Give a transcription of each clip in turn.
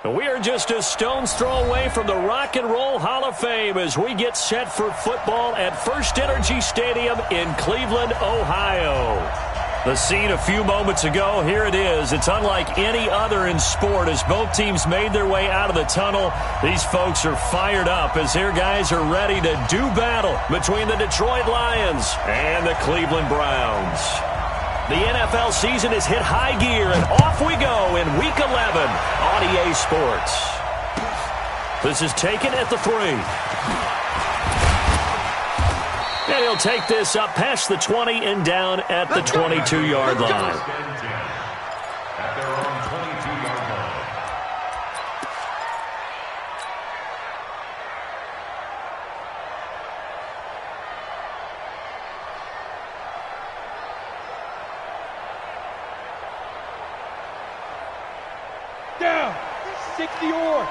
We are just a stone's throw away from the Rock and Roll Hall of Fame as we get set for football at First Energy Stadium in Cleveland, Ohio. The scene a few moments ago, here it is. It's unlike any other in sport as both teams made their way out of the tunnel. These folks are fired up as their guys are ready to do battle between the Detroit Lions and the Cleveland Browns. The NFL season has hit high gear, and off we go in Week 11 on EA Sports. This is taken at the 3. And he'll take this up past the 20 and down at the 22-yard line. Down, 60 or.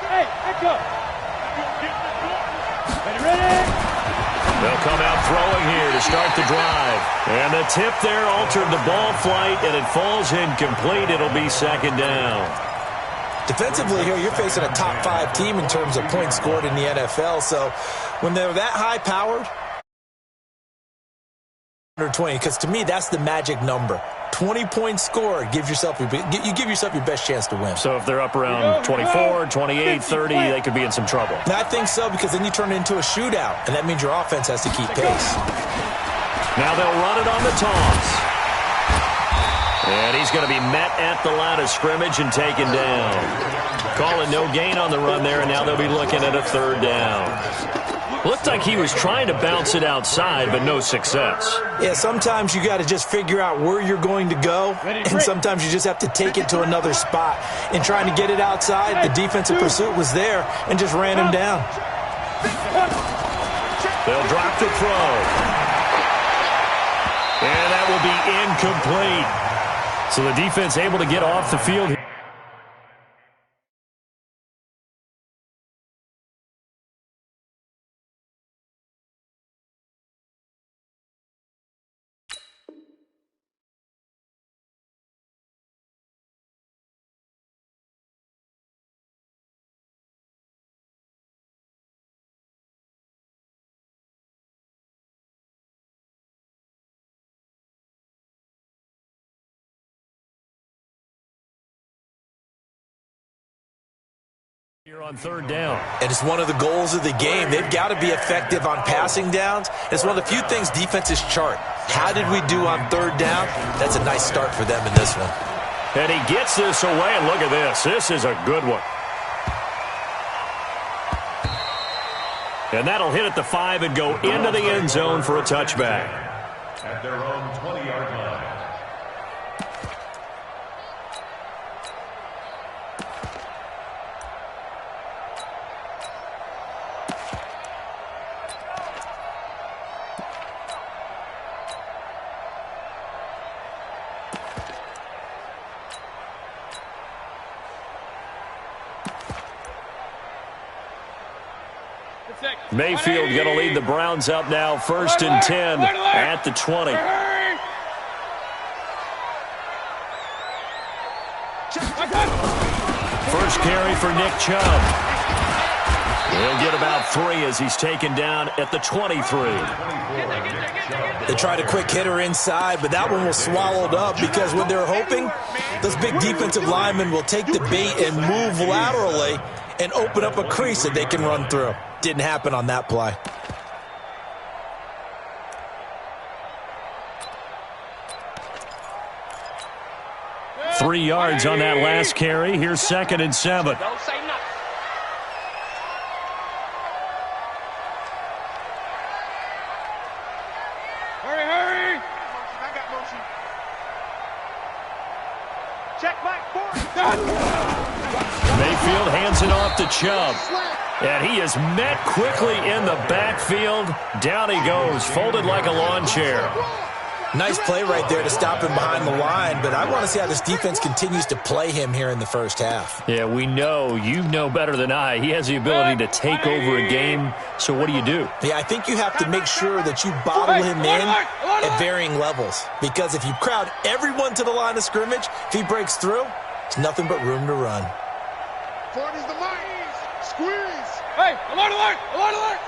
Hey, back up. Ready? They'll come out throwing here to start the drive. And the tip there altered the ball flight, and it falls incomplete. It'll be second down. Defensively here, you're facing a top 5 team in terms of points scored in the NFL. So when they're that high-powered, 120, because to me, that's the magic number. 20 points scored, you give yourself your best chance to win. So if they're up around 24, 28, 30, they could be in some trouble. And I think so, because then you turn it into a shootout, and that means your offense has to keep pace. Now they'll run it on the toss. And he's going to be met at the line of scrimmage and taken down. Calling no gain on the run there, and now they'll be looking at a third down. Looked like he was trying to bounce it outside, but no success. Yeah, sometimes you got to just figure out where you're going to go, and sometimes you just have to take it to another spot. In trying to get it outside, the defensive pursuit was there and just ran him down. They'll drop the throw. And that will be incomplete. So the defense able to get off the field here. Here on third down. And it's one of the goals of the game. They've got to be effective on passing downs. It's one of the few things defenses chart. How did we do on third down? That's a nice start for them in this one. And he gets this away, and look at this. This is a good one. And that'll hit at the 5 and go into the end zone for a touchback. At their own 20-yard line. Mayfield going to lead the Browns up now, 1st and 10 at the 20. First carry for Nick Chubb. He'll get about 3 as he's taken down at the 23. They tried a quick hitter inside, but that one was swallowed up because what they're hoping, those big defensive linemen will take the bait and move laterally and open up a crease that they can run through. Didn't happen on that play. Three yards on that last carry. Here's 2nd and 7. Don't say nothing. Hurry. I got motion. Check back. Mayfield hands it off to Chubb. And he is met quickly in the backfield. Down he goes, folded like a lawn chair. Nice play right there to stop him behind the line, but I want to see how this defense continues to play him here in the first half. Yeah, we know. You know better than I. He has the ability to take over a game, so what do? Yeah, I think you have to make sure that you bottle him in at varying levels, because if you crowd everyone to the line of scrimmage, if he breaks through, it's nothing but room to run. 40's the mark. Squeeze. Hey, alert, alert, alert, alert.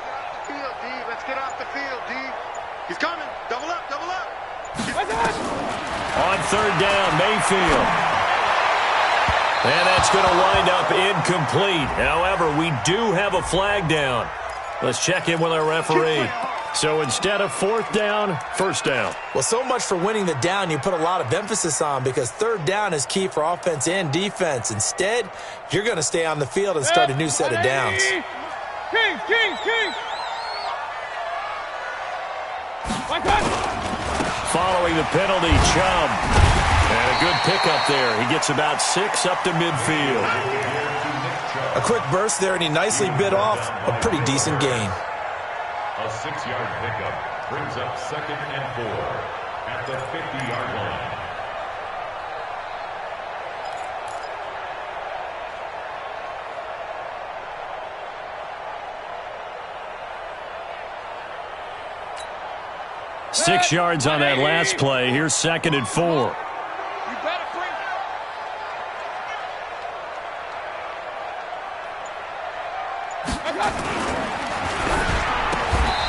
Field, D. Let's get off the field, D. He's coming. Double up, double up. On third down, Mayfield. And that's going to wind up incomplete. However, we do have a flag down. Let's check in with our referee. So instead of fourth down, first down. Well, so much for winning the down you put a lot of emphasis on, because third down is key for offense and defense. Instead, you're going to stay on the field and start a new set of downs. King. Following the penalty, Chubb. And a good pickup there. He gets about 6 up to midfield. A quick burst there, and he nicely bit off a pretty decent gain. A 6-yard pickup brings up 2nd and 4 at the 50-yard line. Six yards on that last play. Here's 2nd and 4. You better bring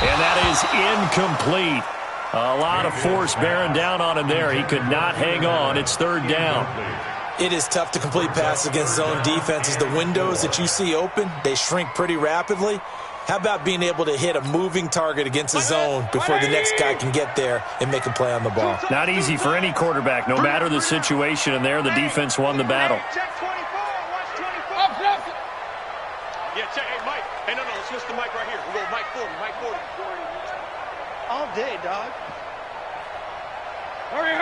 And that is incomplete. A lot of force bearing down on him there. He could not hang on. It's third down. It is tough to complete passes against zone defenses. The windows that you see open, they shrink pretty rapidly. How about being able to hit a moving target against a zone before the next guy can get there and make a play on the ball? Not easy for any quarterback, no matter the situation, and there the defense won the battle. Check 24. Watch 24. up. Yeah, check. Hey, Mike. Hey, no, let's switch the mic right here. We'll go Mike 40, Mike 40. All day, dog. Hurry.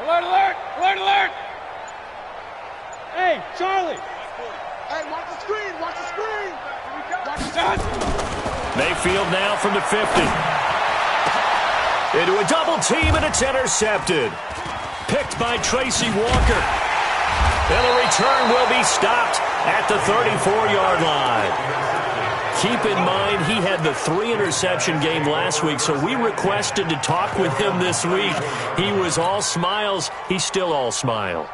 Alert. Hey, Charlie. Hey, watch the screen. Watch the screen. Mayfield now from the 50. Into a double team, and it's intercepted. Picked by Tracy Walker. And the return will be stopped at the 34-yard line. Keep in mind, he had the 3-interception game last week, so we requested to talk with him this week. He was all smiles. He's still all smile.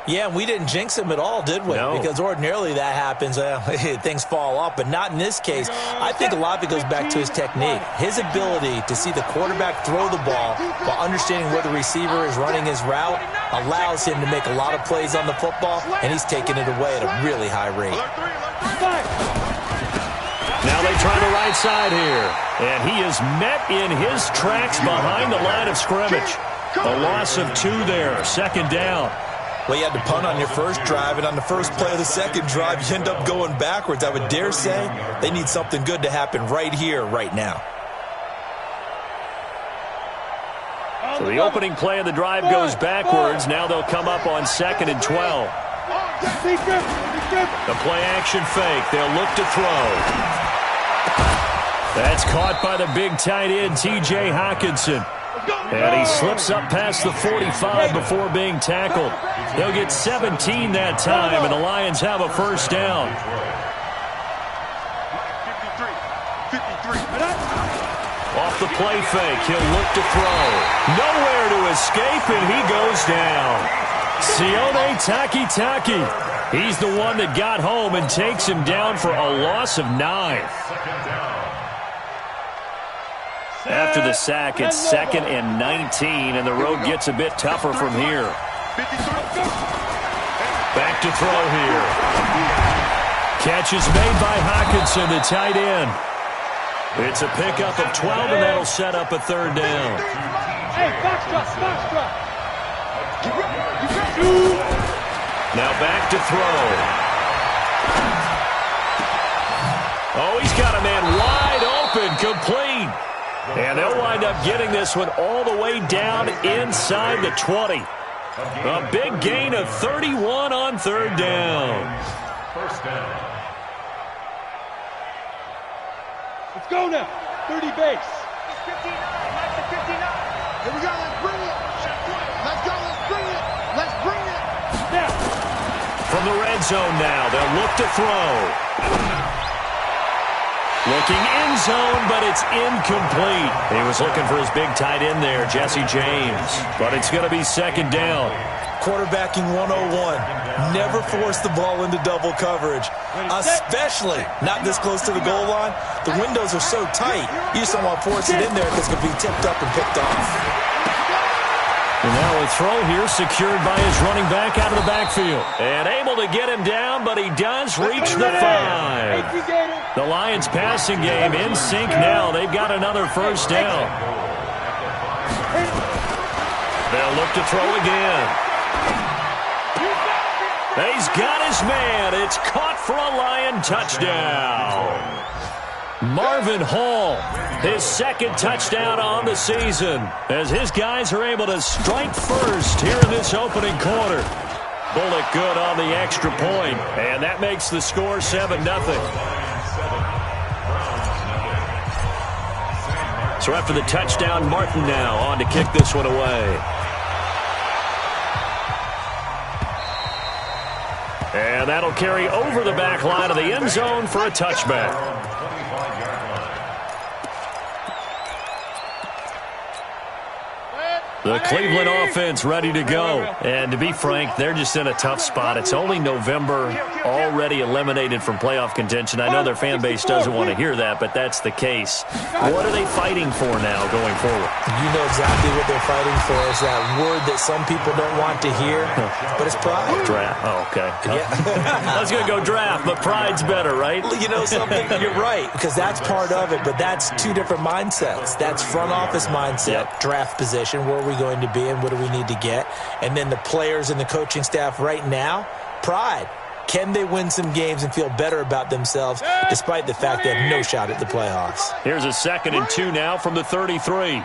Yeah, we didn't jinx him at all, did we? No. Because ordinarily that happens. Things fall off, but not in this case. I think a lot of it goes back to his technique. His ability to see the quarterback throw the ball while understanding where the receiver is running his route allows him to make a lot of plays on the football, and he's taking it away at a really high rate. Now they try the right side here. And he is met in his tracks behind the line of scrimmage. A loss of 2 there, 2nd down. Well, you had to punt on your first drive, and on the first play of the second drive, you end up going backwards. I would dare say they need something good to happen right here, right now. So the opening play of the drive goes backwards. Now they'll come up on 2nd and 12. The play action fake. They'll look to throw. That's caught by the big tight end, T.J. Hawkinson. And he slips up past the 45 before being tackled. They'll get 17 that time, and the Lions have a first down. 53. Off the play fake, he'll look to throw. Nowhere to escape, and he goes down. Sione Takitaki. He's the one that got home and takes him down for a loss of 9. After the sack, it's 2nd and 19, and the road gets a bit tougher from here. Back to throw here. Catch is made by Hawkinson, the tight end. It's a pickup of 12, and that'll set up a third down. Hey, box truck. Now back to throw. Oh, he's got a man wide open, complete. And they'll wind up getting this one all the way down inside the 20. A big gain of 31 on third down. First down. Go now. 30 base. 59. That's the 59. Here we go. Let's bring it. Let's go. Let's bring it. Let's bring it. Now. From the red zone now, they'll look to throw. Looking in zone, but it's incomplete. He was looking for his big tight end there, Jesse James. But it's going to be second down. Quarterbacking 101. Never force the ball into double coverage, especially not this close to the goal line. The windows are so tight, you just don't want to force it in there because it could be tipped up and picked off. And now a throw here secured by his running back out of the backfield. And able to get him down, but he does reach the 5. The Lions passing game in sync now. They've got another first down. They'll look to throw again. He's got his man. It's caught for a Lion touchdown. Marvin Hall, his second touchdown on the season, as his guys are able to strike first here in this opening quarter. Bullock good on the extra point, and that makes the score 7-0. So after the touchdown, Martin now on to kick this one away. And that'll carry over the back line of the end zone for a touchback. The Cleveland offense ready to go. And to be frank, they're just in a tough spot. It's only November, already eliminated from playoff contention. I know their fan base doesn't want to hear that, but that's the case. What are they fighting for now going forward? You know exactly what they're fighting for. Is that word that some people don't want to hear, but it's pride. Draft. Oh, okay. Yeah. I was going to go draft, but pride's better, right? You know something? You're right, because that's part of it, but that's two different mindsets. That's front office mindset, draft position, where are we going to be and what do we need to get? And then the players and the coaching staff right now, pride. Can they win some games and feel better about themselves despite the fact they have no shot at the playoffs? Here's a 2nd and 2 now from the 33. A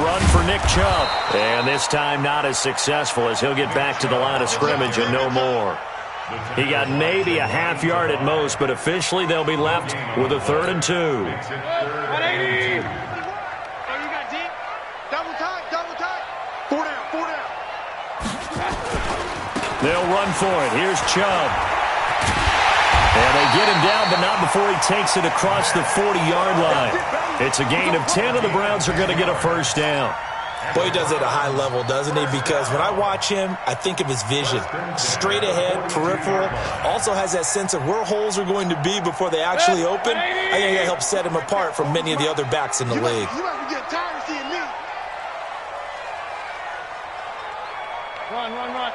run for Nick Chubb. And this time not as successful as he'll get back to the line of scrimmage and no more. He got maybe a half yard at most, but officially they'll be left with a 3rd and 2. 180. Double tight. 4 down. They'll run for it. Here's Chubb. And they get him down, but not before he takes it across the 40-yard line. It's a gain of 10, and the Browns are going to get a first down. Boy, he does it at a high level, doesn't he? Because when I watch him, I think of his vision. Straight ahead, peripheral. Also has that sense of where holes are going to be before they actually open. I think that helps set him apart from many of the other backs in the league. You might be getting tired of seeing me. Run.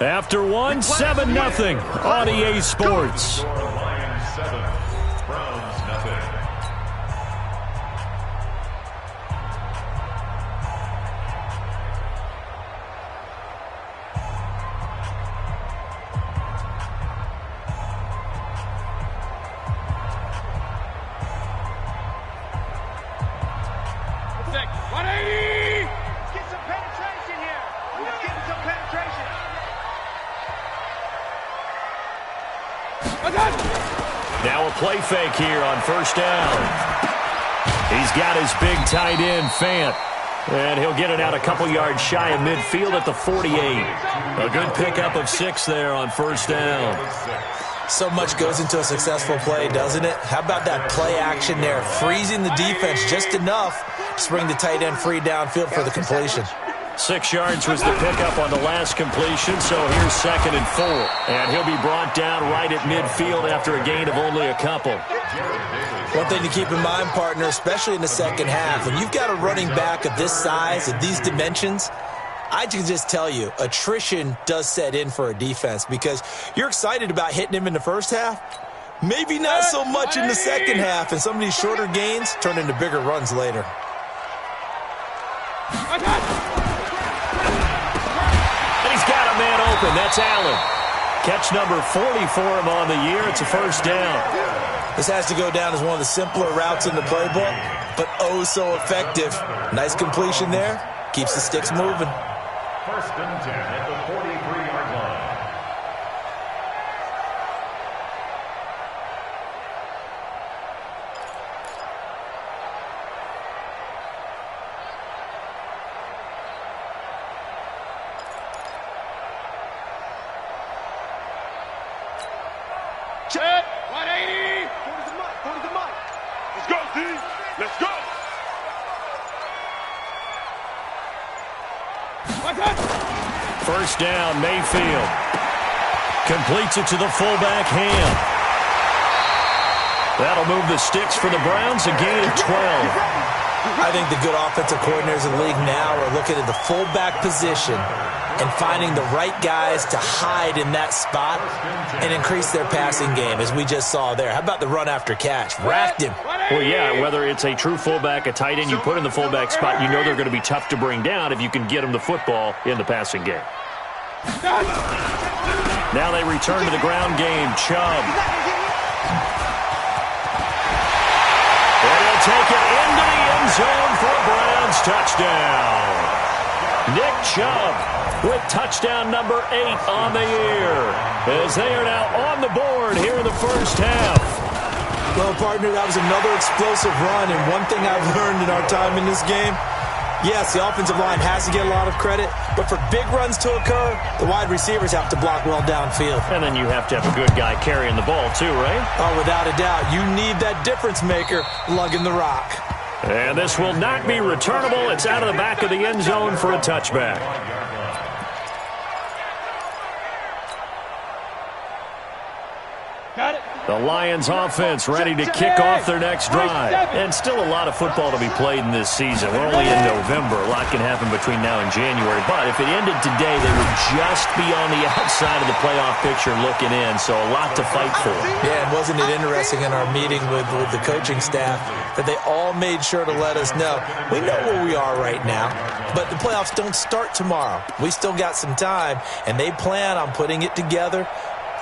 After 1, 7-0 on EA Sports. Lions 7, Browns nothing. Now a play fake here on first down. He's got his big tight end, Fant. And he'll get it out a couple yards shy of midfield at the 48. A good pickup of 6 there on first down. So much goes into a successful play, doesn't it? How about that play action there? Freezing the defense just enough to bring the tight end free downfield for the completion. 6 yards was the pickup on the last completion, so here's 2nd and 4. And he'll be brought down right at midfield after a gain of only a couple. One thing to keep in mind, partner, especially in the second half, when you've got a running back of this size, of these dimensions, I can just tell you, attrition does set in for a defense because you're excited about hitting him in the first half. Maybe not so much in the second half, and some of these shorter gains turn into bigger runs later. He's got a man open. That's Allen. Catch number 40 for him on the year. It's a first down. This has to go down as one of the simpler routes in the playbook, but oh so effective. Nice completion there. Keeps the sticks moving. 1st and 10 at the 43-yard line. 180. Let's go, D. Let's go. First down, Mayfield. Completes it to the fullback, Ham. That'll move the sticks for the Browns, a gain of 12. I think the good offensive coordinators in the league now are looking at the fullback position and finding the right guys to hide in that spot and increase their passing game, as we just saw there. How about the run after catch? Racked him. Well, yeah, whether it's a true fullback, a tight end, you put in the fullback spot, you know they're going to be tough to bring down if you can get them the football in the passing game. Now they return to the ground game. Chubb. And he'll take it into the end zone for a Browns touchdown. Nick Chubb with touchdown number 8 on the year, as they are now on the board here in the first half. Well, partner, that was another explosive run, and one thing I've learned in our time in this game, yes, the offensive line has to get a lot of credit, but for big runs to occur, the wide receivers have to block well downfield. And then you have to have a good guy carrying the ball too, right? Oh, without a doubt. You need that difference maker lugging the rock. And this will not be returnable. It's out of the back of the end zone for a touchback. Got it. The Lions offense ready to kick off their next drive. And still a lot of football to be played in this season. We're only in November. A lot can happen between now and January. But if it ended today, they would just be on the outside of the playoff picture looking in. So a lot to fight for. Yeah, and wasn't it interesting in our meeting with the coaching staff that they all made sure to let us know, we know where we are right now, but the playoffs don't start tomorrow. We still got some time, and they plan on putting it together,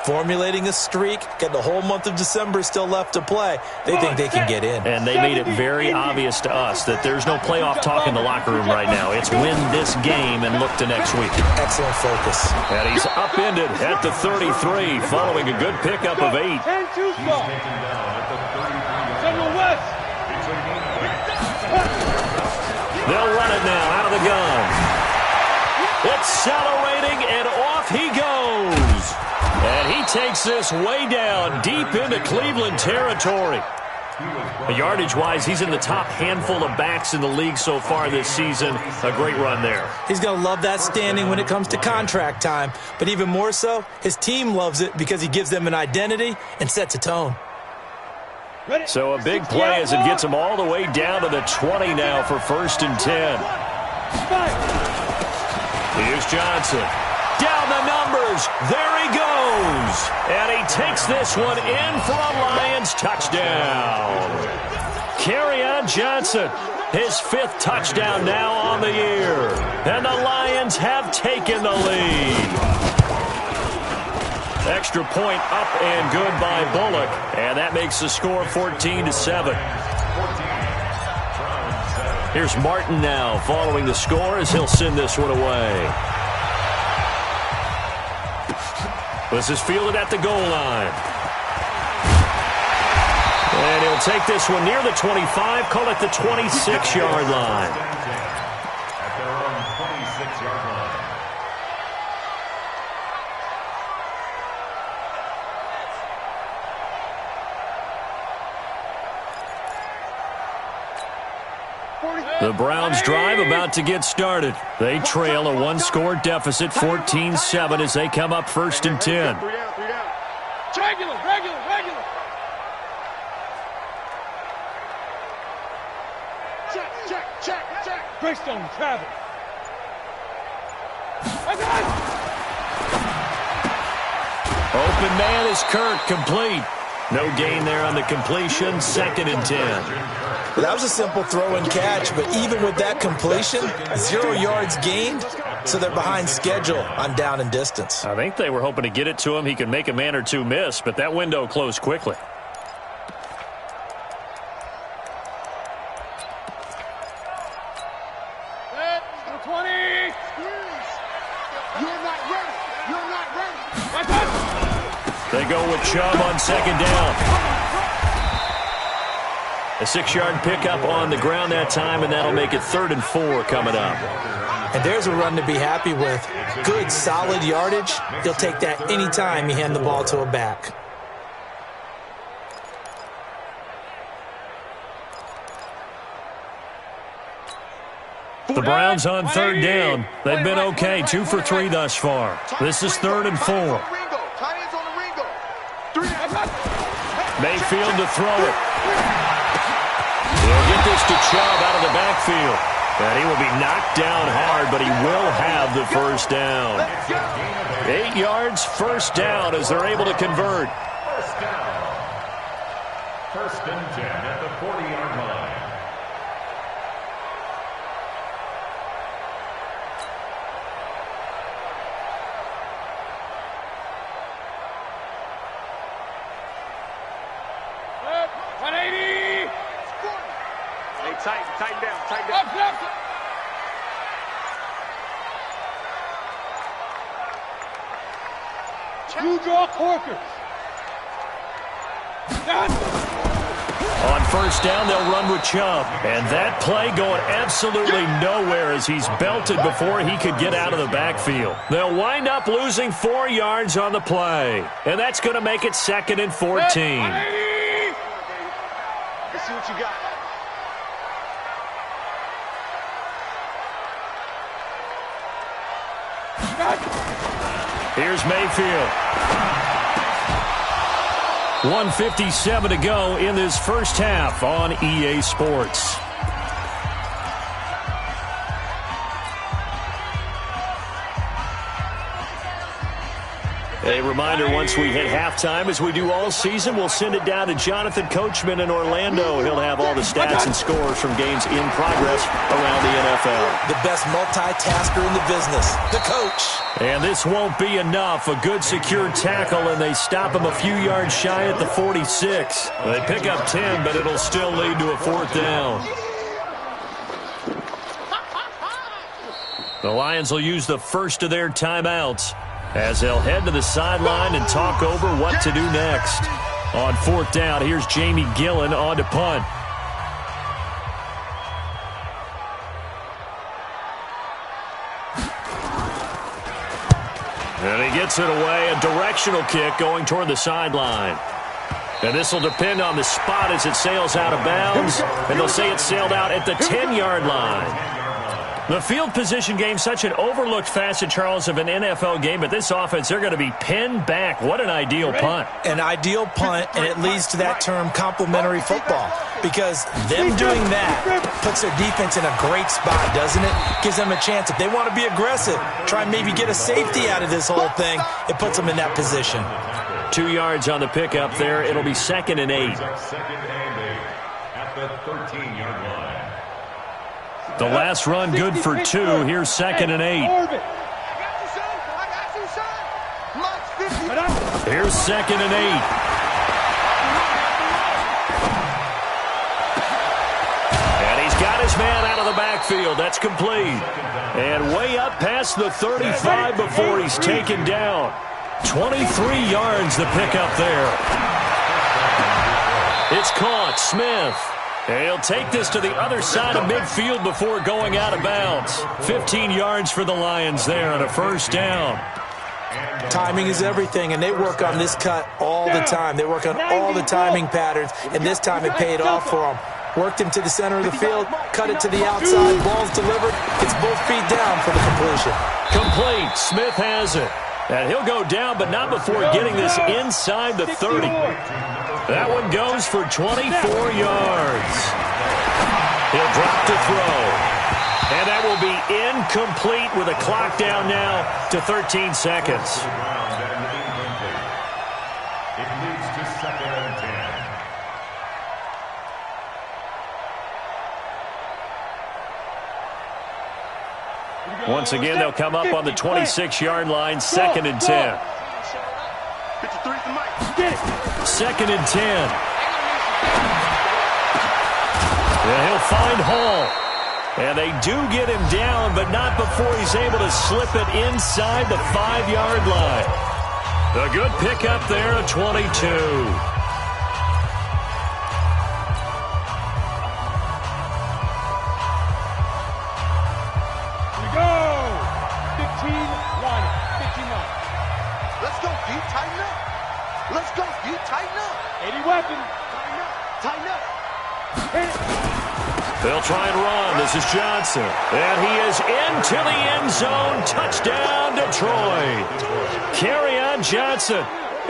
formulating a streak, got the whole month of December still left to play. They think they can get in. And they made it very obvious to us that there's no playoff talk in the locker room right now. It's win this game and look to next week. Excellent focus. And he's upended at the 33 following a good pickup of 8. 10-2 ball. Central West. They'll run it now out of the gun. Accelerating, and off he goes. And he takes this way down deep into Cleveland territory. Yardage-wise, he's in the top handful of backs in the league so far this season. A great run there. He's going to love that standing when it comes to contract time. But even more so, his team loves it because he gives them an identity and sets a tone. So a big play as it gets him all the way down to the 20 now for 1st and 10. Here's Johnson. Down the numbers. There he goes. And he takes this one in for a Lions touchdown. Kerryon Johnson, his 5th touchdown now on the year. And the Lions have taken the lead. Extra point up and good by Bullock. And that makes the score 14-7. Here's Martin now following the score as he'll send this one away. This is fielded at the goal line. And he'll take this one near the 25, call it the 26-yard line. At their own 26-yard line. The Browns drive about to get started. They trail a 1-score deficit, 14-7, as they come up 1st and 10. 3 down, 3 down. Regular. Check. Greystone, travel. Open man is Kirk, complete. No gain there on the completion, 2nd and 10. That was a simple throw and catch, but even with that completion, 0 yards gained, so they're behind schedule on down and distance. I think they were hoping to get it to him. He could make a man or two miss, but that window closed quickly. They go with Chubb on 2nd down. A 6-yard pickup on the ground that time, and that'll make it 3rd and 4 coming up. And there's a run to be happy with. Good, solid yardage. He'll take that anytime you hand the ball to a back. The Browns on third down. They've been okay, 2 for 3 thus far. This is 3rd and 4. Mayfield to throw it. He'll get this to Chubb out of the backfield. And he will be knocked down hard, but he will have the first down. 8 yards, first down as they're able to convert. First down. 1st and 10 at the 40-yard line. Tighten down. You draw corkers. On first down, they'll run with Chubb. And that play going absolutely nowhere as he's belted before he could get out of the backfield. They'll wind up losing 4 yards on the play. And that's going to make it 2nd and 14. Let's see what you got. Here's Mayfield. 1:57 to go in this first half on EA Sports. A reminder, once we hit halftime, as we do all season, we'll send it down to Jonathan Coachman in Orlando. He'll have all the stats and scores from games in progress around the NFL. The best multitasker in the business, the coach. And this won't be enough. A good secure tackle, and they stop him a few yards shy at the 46. They pick up 10, but it'll still lead to a 4th down. The Lions will use the first of their timeouts as they'll head to the sideline and talk over what to do next. On 4th down, here's Jamie Gillen on to punt. And he gets it away, a directional kick going toward the sideline. And this will depend on the spot as it sails out of bounds, and they'll say it sailed out at the 10-yard line. The field position game, such an overlooked facet, Charles, of an NFL game, but this offense, they're going to be pinned back. What an ideal punt. An ideal punt, and it leads to that term complementary football, because them doing that puts their defense in a great spot, doesn't it? Gives them a chance. If they want to be aggressive, try and maybe get a safety out of this whole thing, it puts them in that position. 2 yards on the pickup there. It'll be 2nd and 8. 2nd and 8 at the 13-yard line. The last run good for 2. Here's 2nd and 8. Here's 2nd and 8. And he's got his man out of the backfield. That's complete. And way up past the 35 before he's taken down. 23 yards the pickup there. It's caught. Smith. He'll take this to the other side of midfield before going out of bounds. 15 yards for the Lions there on a first down. Timing is everything, and they work on this cut all the time. They work on all the timing patterns, and this time it paid off for them. Worked him to the center of the field, cut it to the outside, ball's delivered, gets both feet down for the completion. Complete. Smith has it. And he'll go down, but not before getting this inside the 30. That one goes for 24 yards. He'll drop to throw. And that will be incomplete with a clock down now to 13 seconds. It leads to 2nd and 10. Once again, they'll come up on the 26-yard line, 2nd and 10. 2nd and 10. And he'll find Hall. And they do get him down, but not before he's able to slip it inside the 5-yard line. A good pickup there at 22. Let's go, D. Tighten up. 80 weapons. Tighten up. Tighten up. They'll try and run. This is Johnson. And he is into the end zone. Touchdown, Detroit. Kerryon Johnson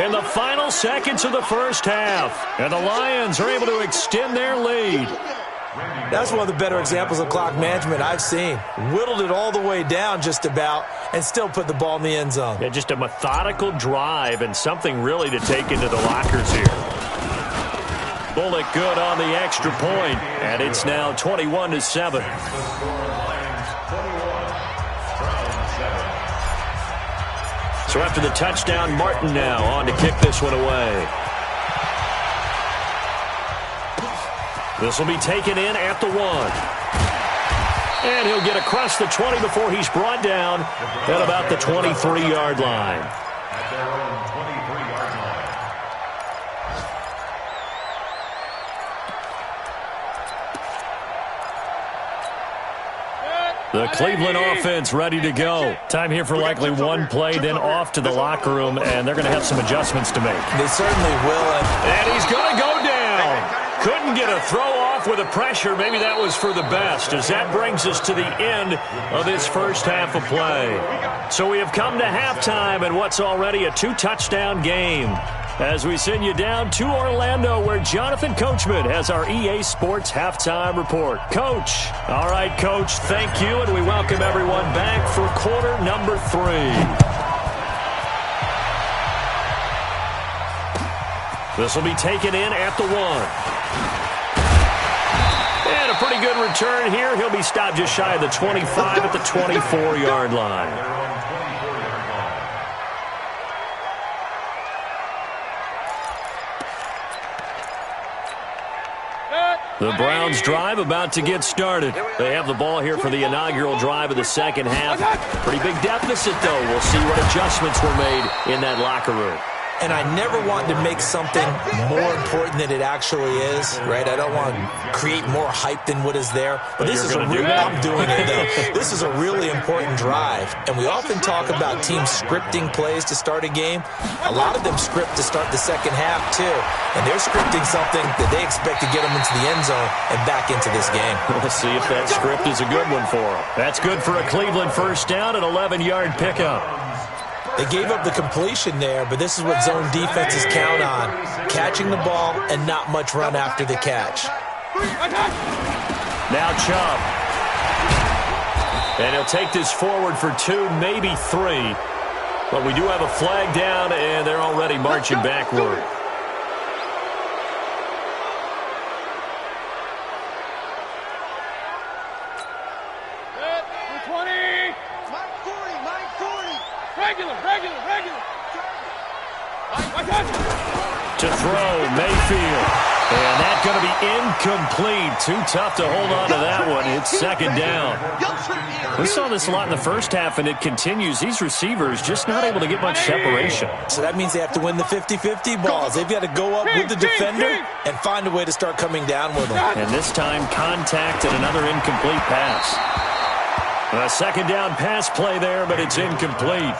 in the final seconds of the first half. And the Lions are able to extend their lead. That's one of the better examples of clock management I've seen. Whittled it all the way down just about and still put the ball in the end zone. Yeah, just a methodical drive and something really to take into the lockers here. Bullock good on the extra point, and it's now 21-7. So after the touchdown, Martin now on to kick this one away. This will be taken in at the 1. And he'll get across the 20 before he's brought down at about the 23-yard line. At their own 23-yard line. The Cleveland offense ready to go. Time here for likely one play, then off to the locker room, and they're going to have some adjustments to make. They certainly will. And he's going to go down. Couldn't get a throw off with the pressure. Maybe that was for the best, as that brings us to the end of this first half of play. So we have come to halftime in what's already a 2-touchdown game, as we send you down to Orlando, where Jonathan Coachman has our EA Sports Halftime Report. Coach. All right, Coach, thank you, and we welcome everyone back for quarter number 3. This will be taken in at the 1. And a pretty good return here. He'll be stopped just shy of the 25 at the 24-yard line. The Browns drive about to get started. They have the ball here for the inaugural drive of the second half. Pretty big deficit, though. We'll see what adjustments were made in that locker room. And I never want to make something more important than it actually is, right? I don't want to create more hype than what is there. But this is I'm doing it, though. This is a really important drive. And we often talk about teams scripting plays to start a game. A lot of them script to start the second half, too. And they're scripting something that they expect to get them into the end zone and back into this game. We'll see if that script is a good one for them. That's good for a Cleveland first down, an 11-yard pickup. They gave up the completion there, but this is what zone defenses count on. Catching the ball and not much run after the catch. Now Chubb. And he'll take this forward for 2, maybe 3. But we do have a flag down, and they're already marching backward. To throw, Mayfield. And that's going to be incomplete. Too tough to hold on to that one. It's second down. We saw this a lot in the first half, and it continues. These receivers just not able to get much separation. So that means they have to win the 50-50 balls. They've got to go up with the defender and find a way to start coming down with them. And this time, contact and another incomplete pass. A second down pass play there, but it's incomplete.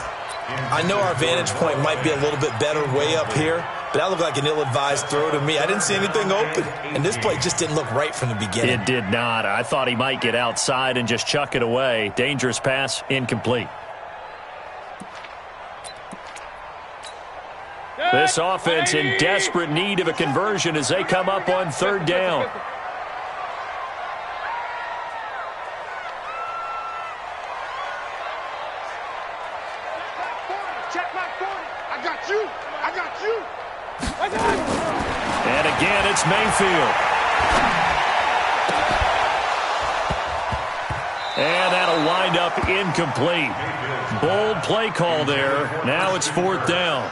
I know our vantage point might be a little bit better way up here, but that looked like an ill-advised throw to me. I didn't see anything open, and this play just didn't look right from the beginning. It did not. I thought he might get outside and just chuck it away. Dangerous pass, incomplete. This offense in desperate need of a conversion as they come up on third down. And again, it's Mayfield. And that'll wind up incomplete. Bold play call there. Now it's fourth down.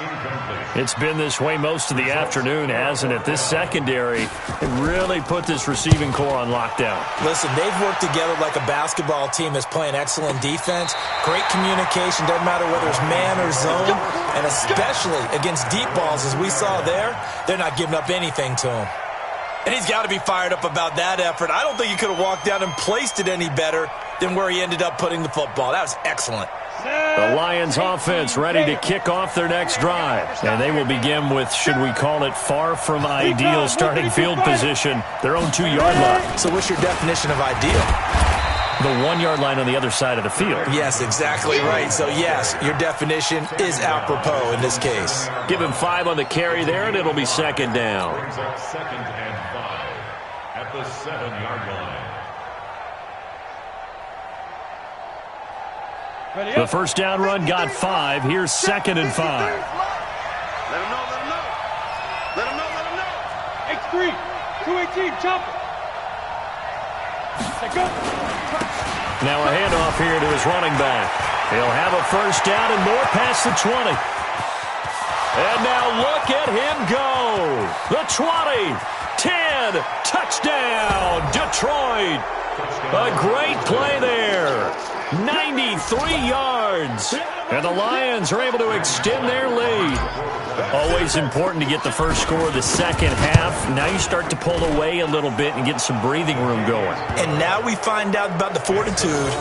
It's been this way most of the afternoon, hasn't it? This secondary really put this receiving core on lockdown. Listen, they've worked together like a basketball team that's playing excellent defense. Great communication, doesn't matter whether it's man or zone. And especially against deep balls, as we saw there, they're not giving up anything to him. And he's got to be fired up about that effort. I don't think he could have walked down and placed it any better than where he ended up putting the football. That was excellent. The Lions offense ready to kick off their next drive. And they will begin with, should we call it, far from ideal starting field position, their own 2-yard line. So what's your definition of ideal? The 1-yard line on the other side of the field. Yes, exactly right. So, yes, your definition is apropos in this case. Give him 5 on the carry there, and it'll be second down. Brings up 2nd and 5 at the 7-yard line. The first down run got 5. Here's 2nd and 5. Let him know, let him know. Let him know, let him know. X3, 218, chopper. Now a handoff here to his running back. He'll have a first down and more past the 20. And now look at him go. The 20, 10, touchdown, Detroit. A great play there. 93 yards. And the Lions are able to extend their lead. Always important to get the first score of the second half. Now you start to pull away a little bit and get some breathing room going. And now we find out about the fortitude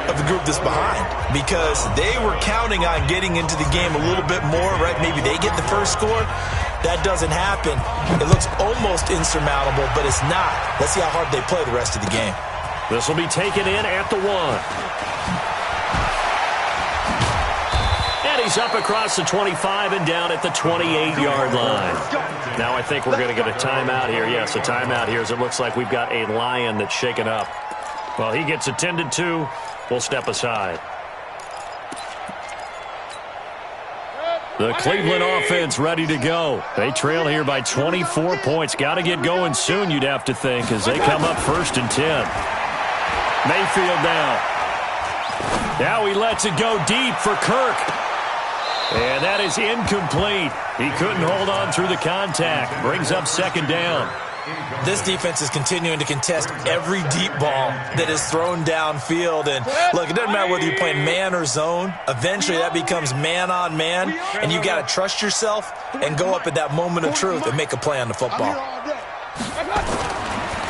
of the group that's behind, because they were counting on getting into the game a little bit more, right? Maybe they get the first score. That doesn't happen. It looks almost insurmountable, but it's not. Let's see how hard they play the rest of the game. This will be taken in at the 1. He's up across the 25 and down at the 28-yard line. Now I think we're going to get a timeout here. Yes, a timeout here as it looks like we've got a Lion that's shaken up. Well, he gets attended to. We'll step aside. The Cleveland offense ready to go. They trail here by 24 points. Got to get going soon, you'd have to think, as they come up 1st and 10. Mayfield now. Now he lets it go deep for Kirk. And that is incomplete. He couldn't hold on through the contact. Brings up 2nd down. This defense is continuing to contest every deep ball that is thrown downfield. And look, it doesn't matter whether you're playing man or zone. Eventually that becomes man on man. And you got to trust yourself and go up at that moment of truth and make a play on the football.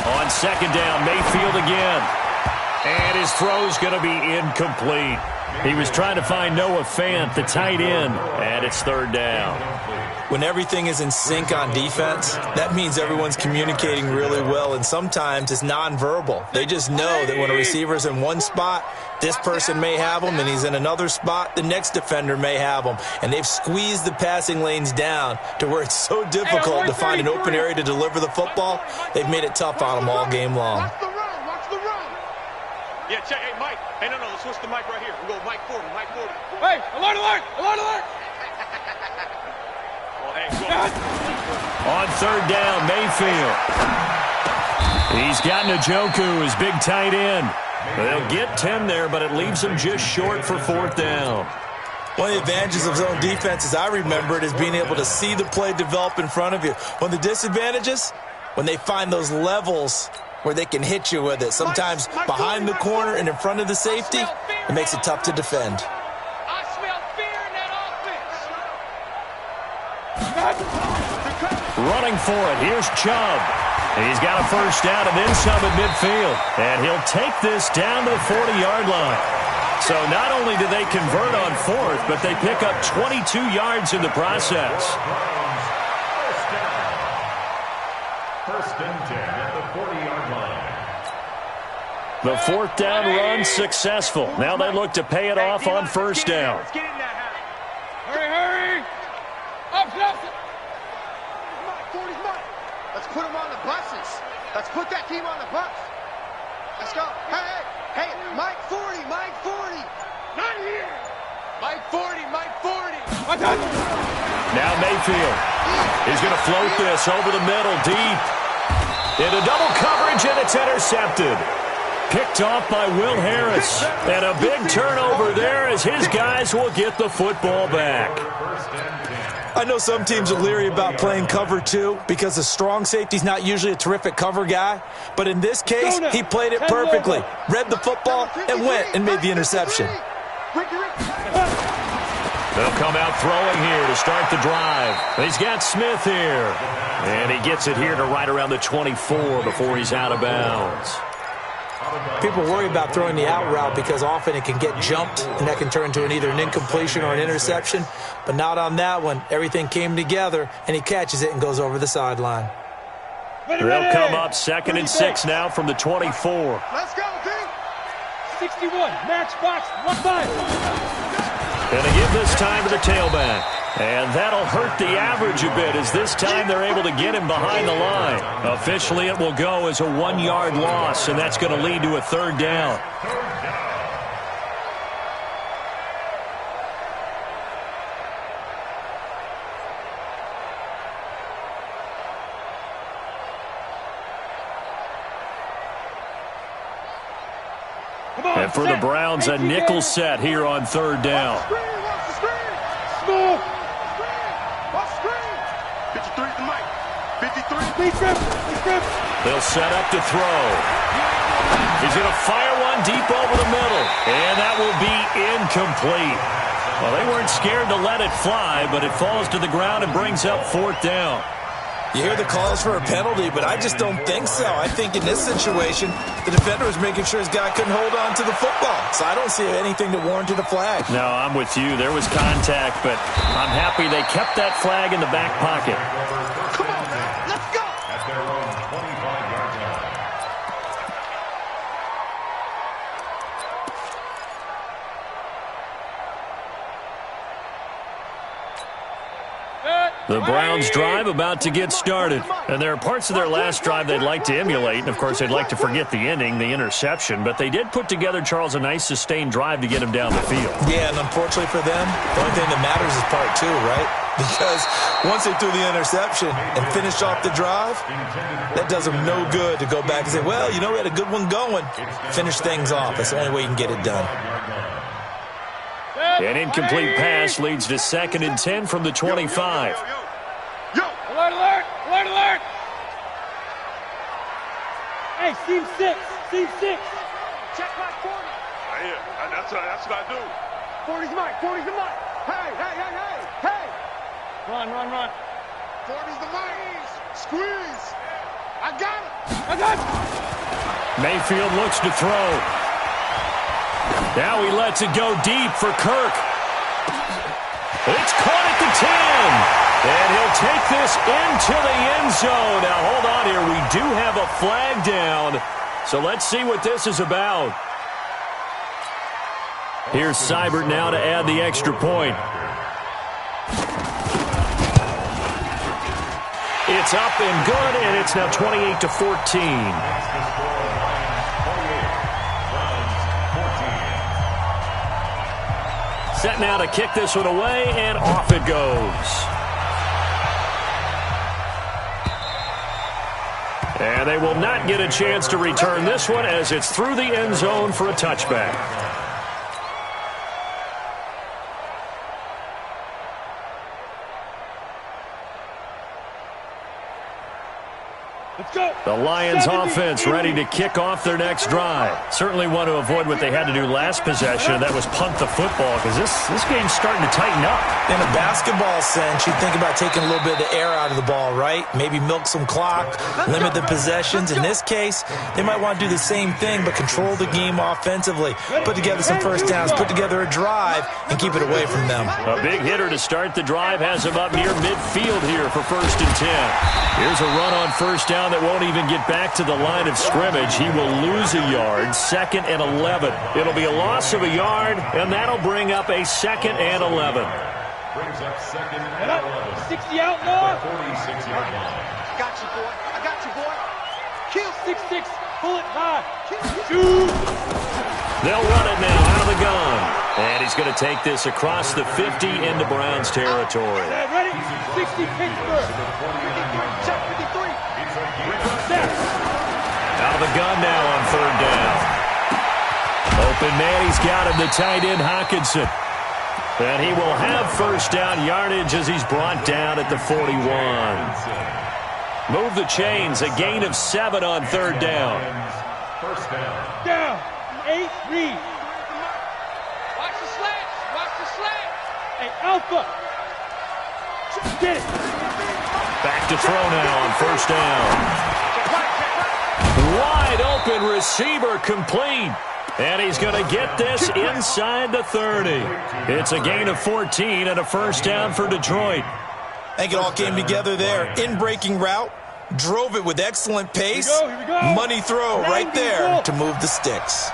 On 2nd down, Mayfield again. And his throw's going to be incomplete. He was trying to find Noah Fant, the tight end, and it's 3rd down. When everything is in sync on defense, that means everyone's communicating really well, and sometimes it's nonverbal. They just know that when a receiver's in one spot, this person may have him, and he's in another spot, the next defender may have him. And they've squeezed the passing lanes down to where it's so difficult to find an open area to deliver the football. They've made it tough on them all game long. Watch the run, watch the run. Yeah, check. Hey, Mike. Hey, no, let's switch the mic right here. We'll go Mike 40, Mike 40. Hey, alert, alert, alert, alert. Oh, hey, go. On 3rd down, Mayfield. He's got Njoku, his big tight end. They'll get 10 there, but it leaves them just short for 4th down. One of the advantages of zone defense, as I remember it, is being able to see the play develop in front of you. One of the disadvantages, when they find those levels where they can hit you with it. Sometimes behind the corner and in front of the safety, it makes it tough to defend. I smell fear in that offense. Running for it. Here's Chubb. He's got a first down and then some at midfield. And he'll take this down to the 40-yard line. So not only do they convert on 4th, but they pick up 22 yards in the process. First and 10 at the 40-yard line. The 4th down run successful. Now they look to pay it off on 1st down. Let's get in that house. Hurry, hurry. Up, up. Mike, 40's Mike. Let's put him on the buses. Let's put that team on the bus. Let's go. Hey, Mike 40, Mike 40. Not here. Mike 40, Mike 40. Now Mayfield is going to float this over the middle deep. Into double coverage, and it's intercepted. Picked off by Will Harris. And a big turnover there as his guys will get the football back. I know some teams are leery about playing cover 2 because a strong safety's not usually a terrific cover guy. But in this case, he played it perfectly. Read the football and went and made the interception. They'll come out throwing here to start the drive. He's got Smith here. And he gets it here to right around the 24 before he's out of bounds. People worry about throwing the out route because often it can get jumped, and that can turn into either an incompletion or an interception. But not on that one. Everything came together, and he catches it and goes over the sideline. They'll come up 2nd and 6 now from the 24. Let's go, D. 61, matchbox, 1-5. And they give this time to the tailback. And that'll hurt the average a bit as this time they're able to get him behind the line. Officially, it will go as a 1-yard loss, and that's going to lead to a 3rd down. And for the Browns, a nickel set here on 3rd down. Small. 53 to Mike. 53. They'll set up to throw. He's going to fire one deep over the middle. And that will be incomplete. Well, they weren't scared to let it fly, but it falls to the ground and brings up 4th down. You hear the calls for a penalty, but I just don't think so. I think in this situation, the defender was making sure his guy couldn't hold on to the football. So I don't see anything that warranted a flag. No, I'm with you. There was contact, but I'm happy they kept that flag in the back pocket. Come on, man. Let's go. At their own 25-yard line. The Browns drive about to get started. And there are parts of their last drive they'd like to emulate. And, of course, they'd like to forget the ending, the interception. But they did put together, Charles, a nice sustained drive to get him down the field. Yeah, and unfortunately for them, the only thing that matters is part 2, right? Because once they threw the interception and finished off the drive, that does them no good to go back and say, well, you know, we had a good one going. Finish things off. That's the only way you can get it done. An incomplete pass leads to 2nd and 10 from the 25. Alert, alert, alert, alert. Hey, seam 6. Check my 40. Yeah, that's what I do. 40's Mike. 40's the Mike. Hey. Run. 40's the Mike. Squeeze. I got it. Mayfield looks to throw. Now he lets it go deep for Kirk. It's caught at the 10. And he'll take this into the end zone. Now, hold on here. We do have a flag down. So let's see what this is about. Here's Seibert now to add the extra point. It's up and good, and it's now 28-14. Set now to kick this one away, and off it goes. And they will not get a chance to return this one as it's through the end zone for a touchback. The Lions offense ready to kick off their next drive. Certainly want to avoid what they had to do last possession, and that was punt the football, because this game's starting to tighten up. In a basketball sense, you think about taking a little bit of the air out of the ball, right? Maybe milk some clock, limit the possessions. In this case, they might want to do the same thing, but control the game offensively. Put together some first downs, put together a drive, and keep it away from them. A big hitter to start the drive has him up near midfield here for 1st and 10. Here's a run on first down that won't even get back to the line of scrimmage. He will lose a yard. 2nd and 11. It'll be a loss of a yard, and that'll bring up a 2nd and 11. Brings up 2nd and 11. 60 out, Noah. 46-yard line. I got you, boy. Kill 6-6. Pull it high. Shoot. They'll run it now out of the gun. And he's going to take this across the 50 into Browns territory. Ready? 60 Pittsburgh. Check 53. Out of the gun now on 3rd down. Open man, he's got him, the tight end Hockenson. And he will have first down yardage as he's brought down at the 41. Move the chains, a gain of 7 on 3rd down. First down. Down. 8, read. Watch the slant. Hey, Alpha. Get it. Back to throw now on first down. Wide open receiver complete. And he's going to get this inside the 30. It's a gain of 14 and a first down for Detroit. I think it all came together there. In-breaking route, drove it with excellent pace. Here we go. Money throw right there to move the sticks.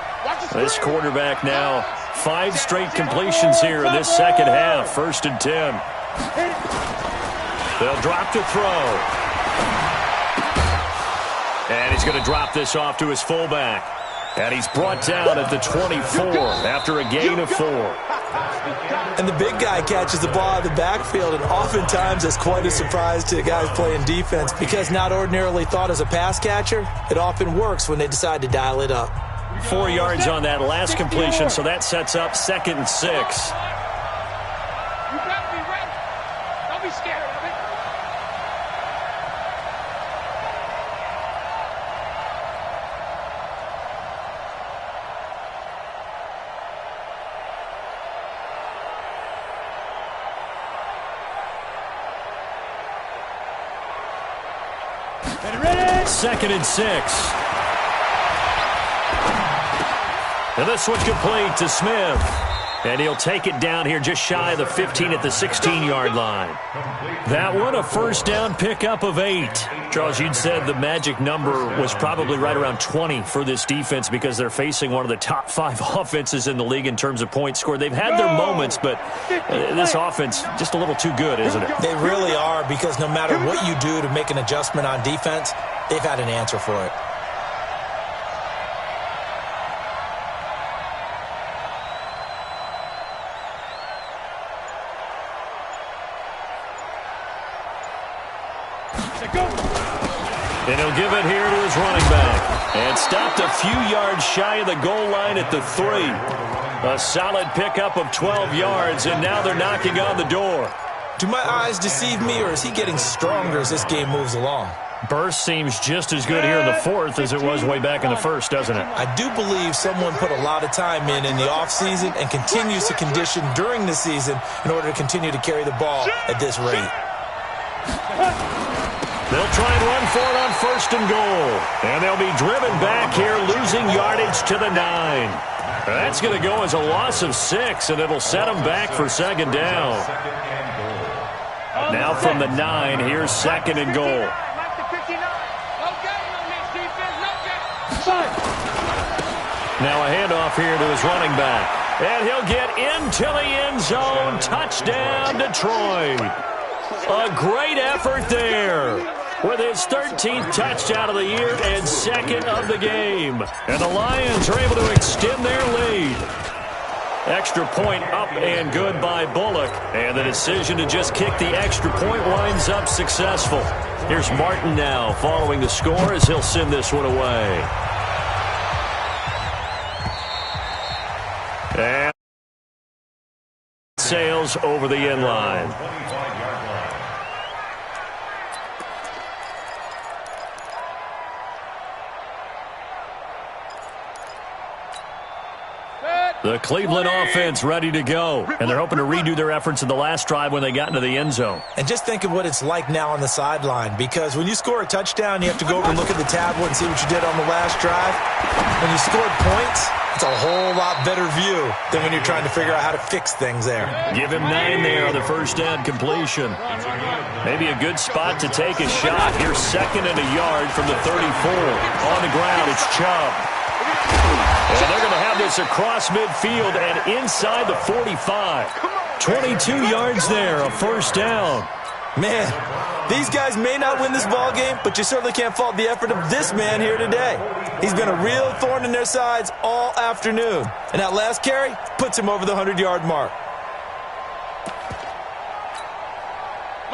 This quarterback now 5 straight completions here in this second half. 1st and 10. They'll drop to throw. And he's going to drop this off to his fullback. And he's brought down at the 24 after a gain of 4. And the big guy catches the ball out of the backfield, and oftentimes it's quite a surprise to the guys playing defense because not ordinarily thought as a pass catcher, it often works when they decide to dial it up. 4 yards on that last completion, so that sets up 2nd and 6. You better be ready. Don't be scared of it. Ready? 2nd and 6. And this one's complete to Smith. And he'll take it down here just shy of the 15 at the 16-yard line. That one, a first down pickup of 8. Charles, you'd said the magic number was probably right around 20 for this defense because they're facing one of the top 5 offenses in the league in terms of points scored. They've had their moments, but this offense just a little too good, isn't it? They really are, because no matter what you do to make an adjustment on defense, they've had an answer for it. And he'll give it here to his running back. And stopped a few yards shy of the goal line at the 3. A solid pickup of 12 yards, and now they're knocking on the door. Do my eyes deceive me, or is he getting stronger as this game moves along? Burst seems just as good here in the 4th as it was way back in the 1st, doesn't it? I do believe someone put a lot of time in the offseason and continues to condition during the season in order to continue to carry the ball at this rate. They'll try and run for it on 1st and goal. And they'll be driven back here, losing yardage to the 9. That's going to go as a loss of 6, and it'll set them back for 2nd down. Now from the 9, here's 2nd and goal. Now a handoff here to his running back. And he'll get into the end zone. Touchdown, Detroit. A great effort there with his 13th touchdown of the year and 2nd of the game. And the Lions are able to extend their lead. Extra point up and good by Bullock. And the decision to just kick the extra point winds up successful. Here's Martin now following the score as he'll send this one away. And sails over the end line. The Cleveland offense ready to go. And they're hoping to redo their efforts in the last drive when they got into the end zone. And just think of what it's like now on the sideline, because when you score a touchdown, you have to go over and look at the tablet and see what you did on the last drive. When you scored points, it's a whole lot better view than when you're trying to figure out how to fix things there. Give him 9 there on the first down completion. Maybe a good spot to take a shot. Here's 2nd and a yard from the 34. On the ground, it's Chubb. And they're going to have this across midfield and inside the 45. 22 yards there, a first down. Man, these guys may not win this ball game, but you certainly can't fault the effort of this man here today. He's been a real thorn in their sides all afternoon. And that last carry puts him over the 100-yard mark.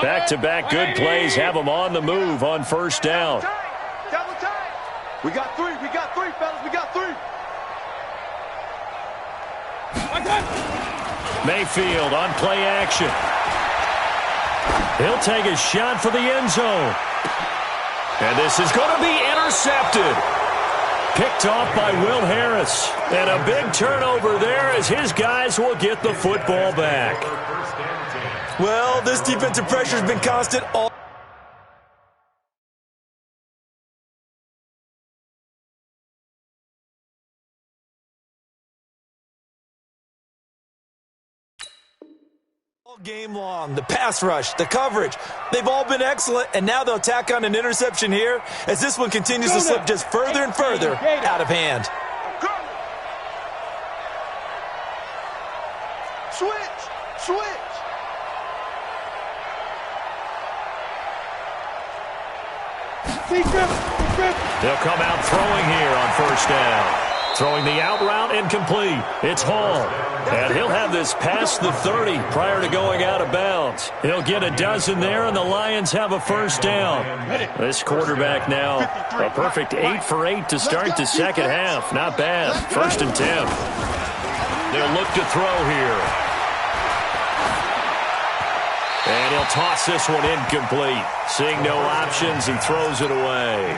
Back-to-back good plays have them on the move on first down. Double time. We got 3, fellas, we got 3. Mayfield on play action. He'll take a shot for the end zone. And this is going to be intercepted. Picked off by Will Harris. And a big turnover there as his guys will get the football back. Well, this defensive pressure has been constant all All game long, the pass rush, the coverage, they've all been excellent, and now they'll tack on an interception here as this one continues to slip just further and further out of hand. Switch. They'll come out throwing here on first down. Throwing the out route incomplete. It's Hall. And he'll have this past the 30 prior to going out of bounds. He'll get a dozen there, and the Lions have a first down. This quarterback now, a perfect 8 for 8 to start the second half. Not bad. 1st and 10. They'll look to throw here. And he'll toss this one incomplete. Seeing no options, he throws it away.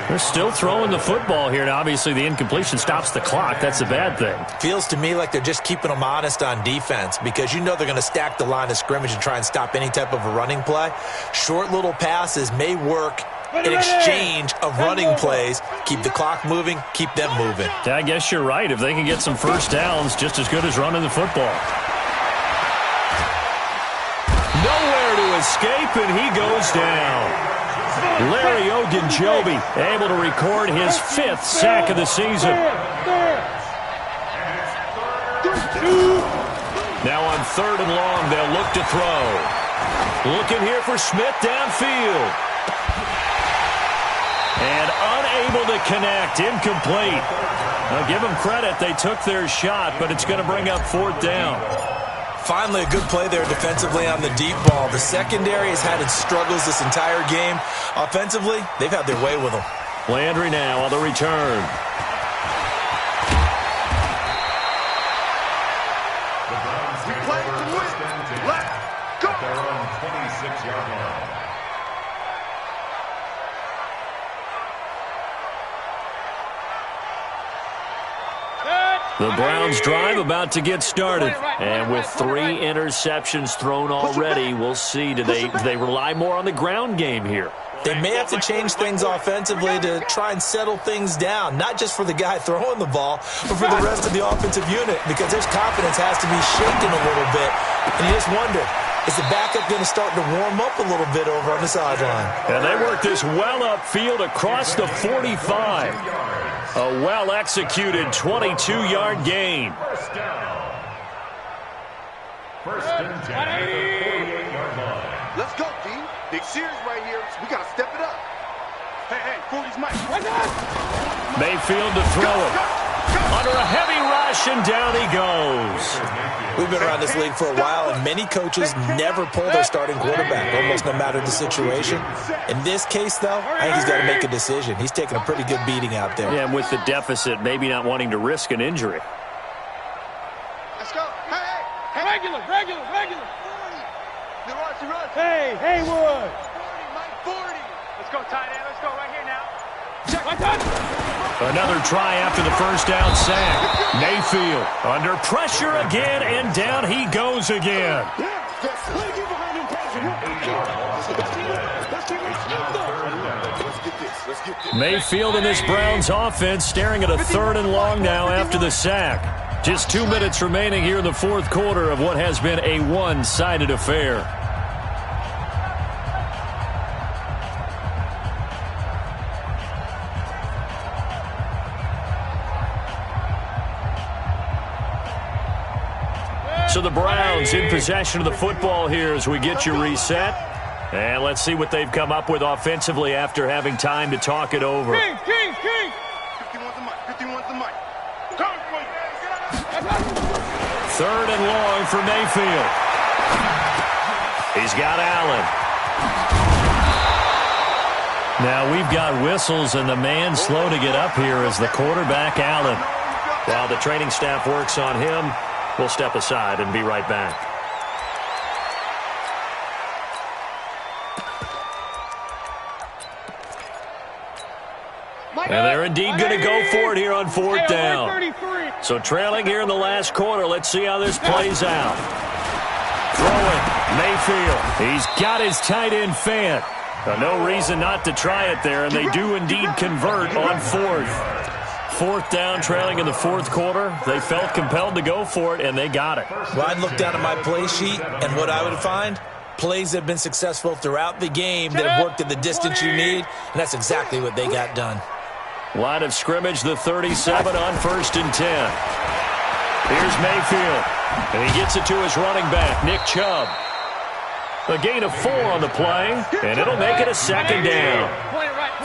They're still throwing the football here, and obviously the incompletion stops the clock. That's a bad thing. Feels to me like they're just keeping them honest on defense because you know they're going to stack the line of scrimmage and try and stop any type of a running play. Short little passes may work in exchange of running plays. Keep the clock moving, keep them moving. Yeah, I guess you're right. If they can get some first downs, just as good as running the football. Nowhere to escape, and he goes down. Larry Ogunjobi able to record his 5th sack of the season. Now on 3rd and long, they'll look to throw. Looking here for Smith downfield. And unable to connect, incomplete. Now give them credit, they took their shot, but it's going to bring up 4th down. Finally, a good play there defensively on the deep ball. The secondary has had its struggles this entire game. Offensively, they've had their way with them. Landry now on the return. We play to win. Let's go. They're on 26-yard line. The Browns drive about to get started. And with 3 interceptions thrown already, we'll see. Do they rely more on the ground game here? They may have to change things offensively to try and settle things down, not just for the guy throwing the ball, but for the rest of the offensive unit, because their confidence has to be shaken a little bit. And you just wonder, is the backup going to start to warm up a little bit over on the sideline? And they work this well upfield across the 45. A well-executed 22-yard gain. First and 10 at the 48-yard line. Let's go, D. Big series right here. We got to step it up. Hey, 40's Mike. Mayfield to throw it. Under a heavy rush, and down he goes. We've been around this league for a while, and many coaches never pull their starting quarterback, almost no matter the situation. In this case, though, I think he's got to make a decision. He's taking a pretty good beating out there. Yeah, and with the deficit, maybe not wanting to risk an injury. Let's go. Hey. Regular. 40. Hey, Haywood. 40, Mike, 40. Let's go, tight end. Let's go right here now. Another try after the first down sack. Mayfield under pressure again, and down he goes again. Mayfield and this Browns offense staring at a 3rd and long now after the sack. Just 2 minutes remaining here in the 4th quarter of what has been a one-sided affair. So the Browns in possession of the football here as we get you reset. And let's see what they've come up with offensively after having time to talk it over. King. 51's the mic. 3rd and long for Mayfield. He's got Allen. Now we've got whistles, and the man slow to get up here is the quarterback, Allen. While the training staff works on him, we'll step aside and be right back. And they're indeed going to go for it here on 4th down. So trailing here in the last quarter. Let's see how this plays out. Throwing, Mayfield. He's got his tight end fan. No reason not to try it there, and they do indeed convert on 4th. 4th down, trailing in the 4th quarter. They felt compelled to go for it, and they got it. Well, I'd look down at my play sheet, and what I would find, plays have been successful throughout the game that have worked at the distance you need, and that's exactly what they got done. Line of scrimmage, the 37 on 1st and 10. Here's Mayfield, and he gets it to his running back, Nick Chubb. A gain of 4 on the play, and it'll make it a 2nd down.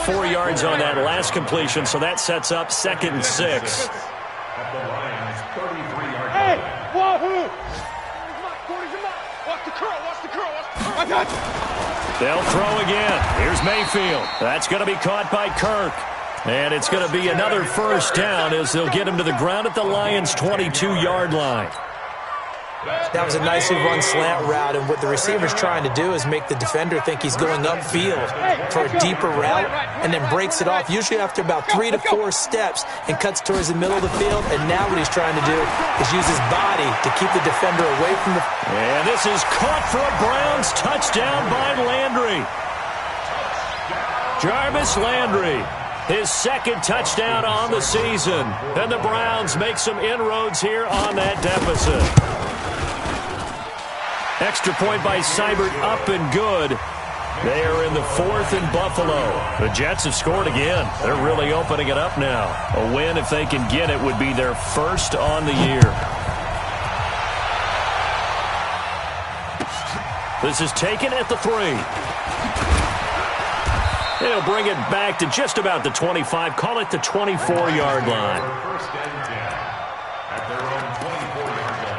4 yards on that last completion, so that sets up 2nd and 6. Hey, wahoo! They'll throw again. Here's Mayfield. That's going to be caught by Kirk. And it's going to be another 1st down as they'll get him to the ground at the Lions' 22-yard line. That was a nicely run slant route, and what the receiver's trying to do is make the defender think he's going upfield for a deeper route and then breaks it off, usually after about 3 to 4 steps, and cuts towards the middle of the field. And now what he's trying to do is use his body to keep the defender away from the... And this is caught for a Browns touchdown by Landry. Jarvis Landry, his 2nd touchdown on the season. And the Browns make some inroads here on that deficit. Extra point by Seibert, up and good. They are in the 4th in Buffalo. The Jets have scored again. They're really opening it up now. A win, if they can get it, would be their 1st on the year. This is taken at the 3. They'll bring it back to just about the 25. Call it the 24-yard line. 1st and 10 at their own 24-yard line.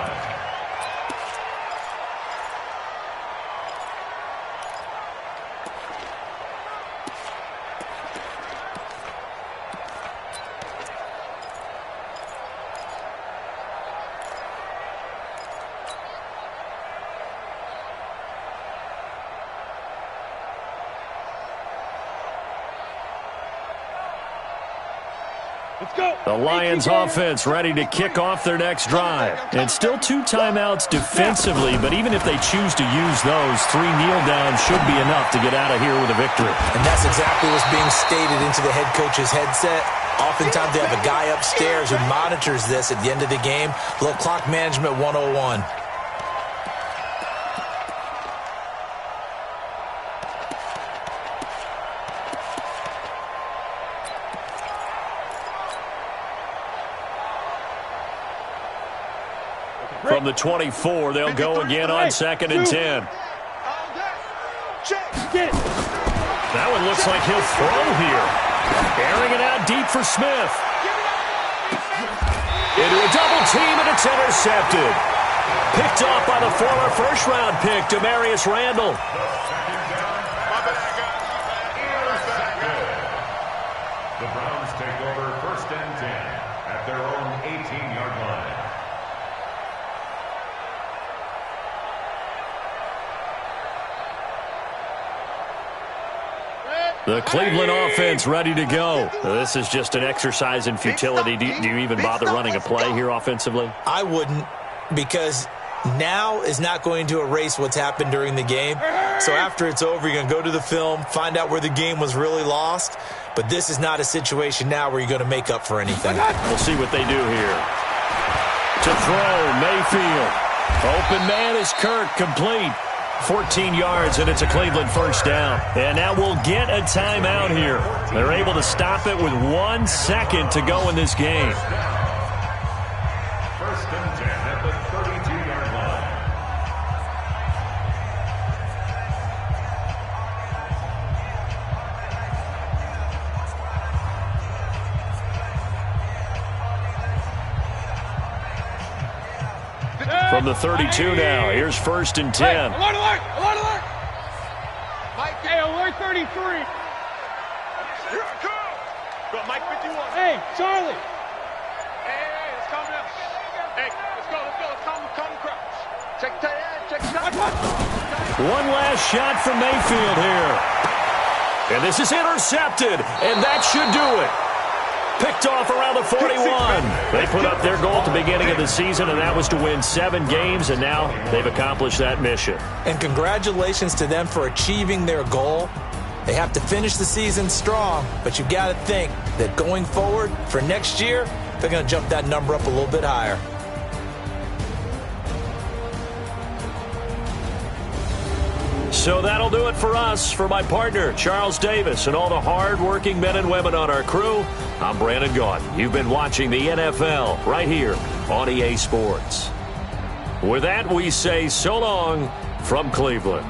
The Lions offense ready to kick off their next drive. And still 2 timeouts defensively, but even if they choose to use those, 3 kneel downs should be enough to get out of here with a victory. And that's exactly what's being stated into the head coach's headset. Oftentimes they have a guy upstairs who monitors this at the end of the game. A little clock management 101. From the 24, they'll go again on 2nd and 10. That one looks like he'll throw here. Airing it out deep for Smith. Into a double team, and it's intercepted. Picked off by the former 1st-round pick, Demarius Randall. The Browns take over 1st and 10 at their own 18-yard line. The Cleveland offense ready to go. This is just an exercise in futility. Do you even bother running a play here offensively? I wouldn't, because now is not going to erase what's happened during the game. So after it's over, you're going to go to the film, find out where the game was really lost. But this is not a situation now where you're going to make up for anything. We'll see what they do here. To throw, Mayfield. Open man is Kirk, complete. 14 yards, and it's a Cleveland 1st down. And now we'll get a timeout here. They're able to stop it with 1 second to go in this game. 1st and 10 at the 32-yard line. From the 32 now, here's 1st and 10. Hey, alert, alert, alert, alert. Mike, hey, alert 33. Here I come. Go, Mike 51. Hey, Charlie. Hey, let's calm down. Hey, let's go. Let's calm the crowd. Check tight end, check tight end. One last shot from Mayfield here. And this is intercepted, and that should do it. Picked off around the 41. They put up their goal at the beginning of the season, and that was to win 7 games, and now they've accomplished that mission. And congratulations to them for achieving their goal. They have to finish the season strong, but you've got to think that going forward for next year, they're going to jump that number up a little bit higher. So that'll do it for us. For my partner, Charles Davis, and all the hard-working men and women on our crew, I'm Brandon Gaudin. You've been watching the NFL right here on EA Sports. With that, we say so long from Cleveland.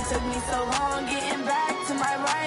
Took me so long getting back to my right